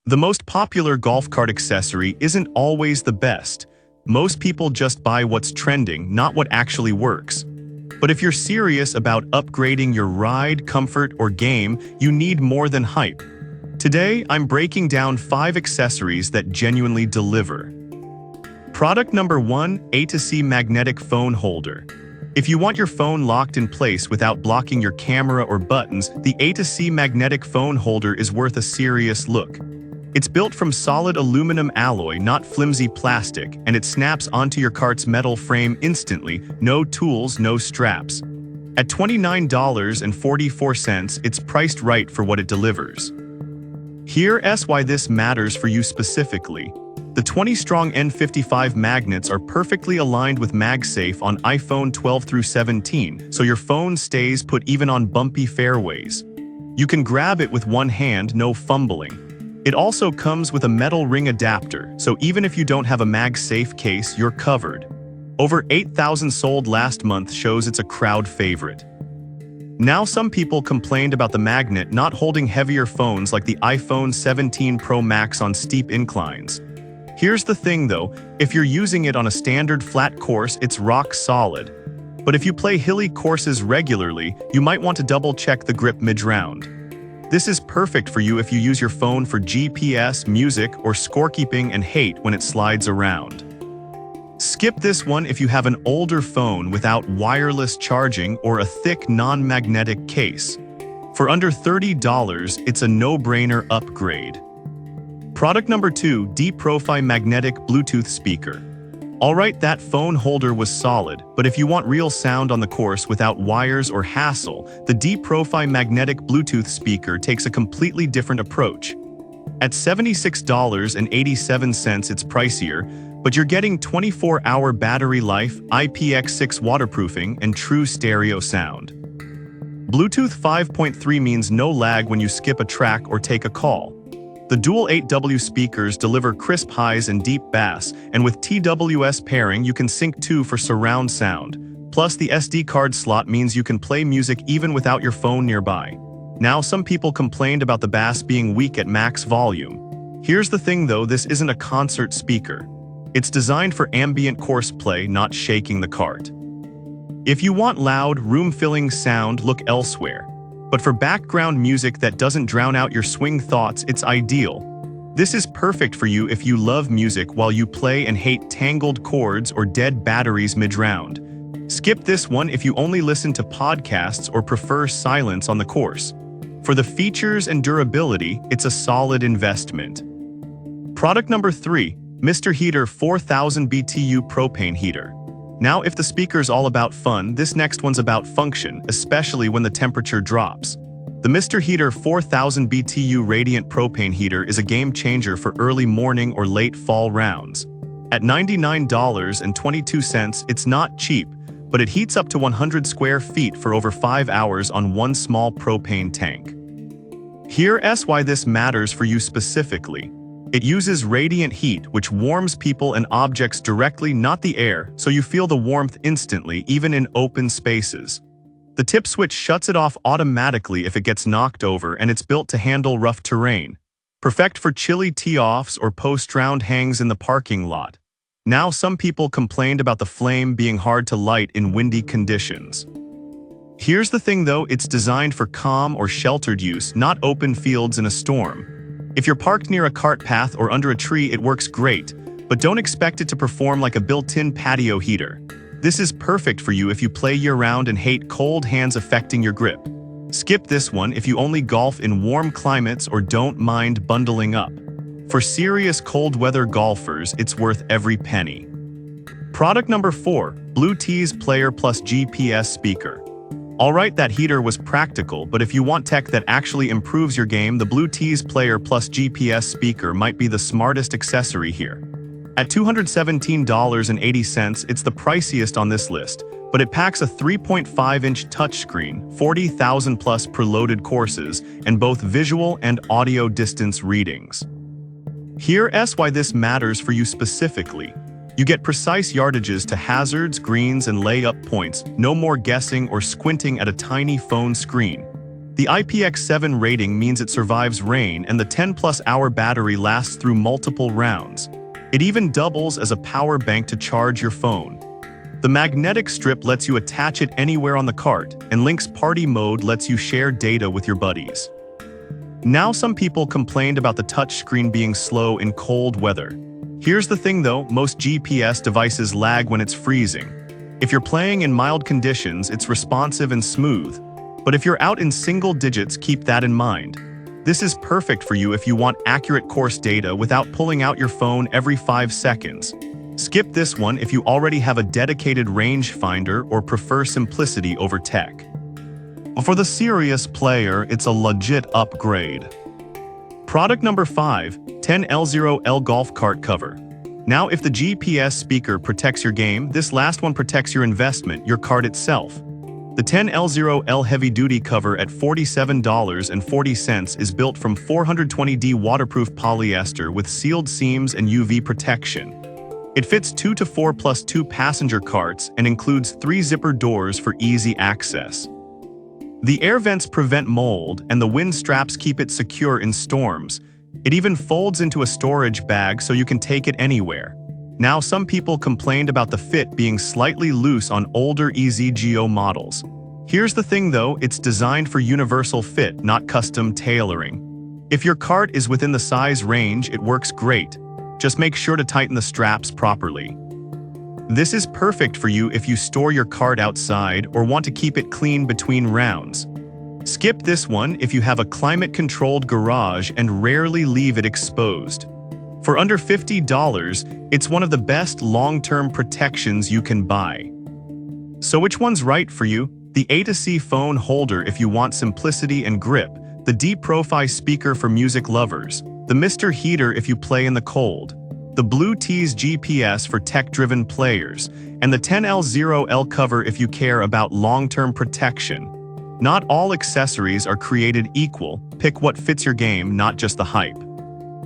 The most popular golf cart accessory isn't always the best. Most people just buy what's trending, not what actually works. But if you're serious about upgrading your ride, comfort, or game, you need more than hype. Today, I'm breaking down 5 accessories that genuinely deliver. Product number 1, A2C Magnetic Phone Holder. If you want your phone locked in place without blocking your camera or buttons, the A2C Magnetic Phone Holder is worth a serious look. It's built from solid aluminum alloy, not flimsy plastic, and it snaps onto your cart's metal frame instantly, no tools, no straps. At $29.44, it's priced right for what it delivers. Here's why this matters for you specifically. The 20-strong N55 magnets are perfectly aligned with MagSafe on iPhone 12 through 17, so your phone stays put even on bumpy fairways. You can grab it with one hand, no fumbling. It also comes with a metal ring adapter, so even if you don't have a MagSafe case, you're covered. Over 8,000 sold last month shows it's a crowd favorite. Now some people complained about the magnet not holding heavier phones like the iPhone 17 Pro Max on steep inclines. Here's the thing though, if you're using it on a standard flat course, it's rock solid. But if you play hilly courses regularly, you might want to double-check the grip mid-round. This is perfect for you if you use your phone for GPS, music, or scorekeeping and hate when it slides around. Skip this one if you have an older phone without wireless charging or a thick non-magnetic case. For under $30, it's a no-brainer upgrade. Product number 2, D-Profi Magnetic Bluetooth Speaker. Alright, that phone holder was solid, but if you want real sound on the course without wires or hassle, the D-Profi Magnetic Bluetooth Speaker takes a completely different approach. At $76.87, it's pricier, but you're getting 24-hour battery life, IPX6 waterproofing, and true stereo sound. Bluetooth 5.3 means no lag when you skip a track or take a call. The dual 8W speakers deliver crisp highs and deep bass, and with TWS pairing you can sync 2 for surround sound. Plus the SD card slot means you can play music even without your phone nearby. Now some people complained about the bass being weak at max volume. Here's the thing though, this isn't a concert speaker. It's designed for ambient course play, not shaking the cart. If you want loud, room-filling sound, look elsewhere. But for background music that doesn't drown out your swing thoughts, it's ideal. This is perfect for you if you love music while you play and hate tangled chords or dead batteries mid-round. Skip this one if you only listen to podcasts or prefer silence on the course. For the features and durability, it's a solid investment. Product number 3, Mr. Heater 4000 BTU Propane Heater. Now, if the speaker's all about fun, this next one's about function, especially when the temperature drops. The Mr. Heater 4000 BTU Radiant Propane Heater is a game changer for early morning or late fall rounds. At $99.22, it's not cheap, but it heats up to 100 square feet for over 5 hours on one small propane tank. Here's why this matters for you specifically. It uses radiant heat, which warms people and objects directly, not the air, so you feel the warmth instantly, even in open spaces. The tip switch shuts it off automatically if it gets knocked over, and it's built to handle rough terrain. Perfect for chilly tee-offs or post-round hangs in the parking lot. Now some people complained about the flame being hard to light in windy conditions. Here's the thing though, it's designed for calm or sheltered use, not open fields in a storm. If you're parked near a cart path or under a tree, it works great, but don't expect it to perform like a built-in patio heater. This is perfect for you if you play year-round and hate cold hands affecting your grip. Skip this one if you only golf in warm climates or don't mind bundling up. For serious cold weather golfers, it's worth every penny. Product number 4, Bluetooth Player Plus GPS Speaker. Alright, that heater was practical, but if you want tech that actually improves your game, the Bluetooth Player Plus GPS speaker might be the smartest accessory here. At $217.80, it's the priciest on this list, but it packs a 3.5-inch touchscreen, 40,000 plus per loaded courses, and both visual and audio distance readings. Here's why this matters for you specifically. You get precise yardages to hazards, greens, and layup points, no more guessing or squinting at a tiny phone screen. The IPX7 rating means it survives rain, and the 10-plus-hour battery lasts through multiple rounds. It even doubles as a power bank to charge your phone. The magnetic strip lets you attach it anywhere on the cart, and Link's Party Mode lets you share data with your buddies. Now, some people complained about the touchscreen being slow in cold weather. Here's the thing though, most GPS devices lag when it's freezing. If you're playing in mild conditions, it's responsive and smooth. But if you're out in single digits, keep that in mind. This is perfect for you if you want accurate course data without pulling out your phone every 5 seconds. Skip this one if you already have a dedicated rangefinder or prefer simplicity over tech. For the serious player, it's a legit upgrade. Product number 5, 10L0L Golf Cart Cover. Now, if the GPS speaker protects your game, this last one protects your investment, your cart itself. The 10L0L heavy-duty cover at $47.40 is built from 420D waterproof polyester with sealed seams and UV protection. It fits 2 to 4 plus 2 passenger carts and includes 3 zipper doors for easy access. The air vents prevent mold, and the wind straps keep it secure in storms. It even folds into a storage bag so you can take it anywhere. Now, some people complained about the fit being slightly loose on older EZGO models. Here's the thing though, it's designed for universal fit, not custom tailoring. If your cart is within the size range, it works great. Just make sure to tighten the straps properly. This is perfect for you if you store your cart outside or want to keep it clean between rounds. Skip this one if you have a climate-controlled garage and rarely leave it exposed. For under $50, it's one of the best long-term protections you can buy. So which one's right for you? The A to C phone holder if you want simplicity and grip, the Deep Profi speaker for music lovers, the Mr. Heater if you play in the cold, the Bluetooth GPS for tech-driven players, and the 10L0L cover if you care about long-term protection. Not all accessories are created equal. Pick what fits your game, not just the hype.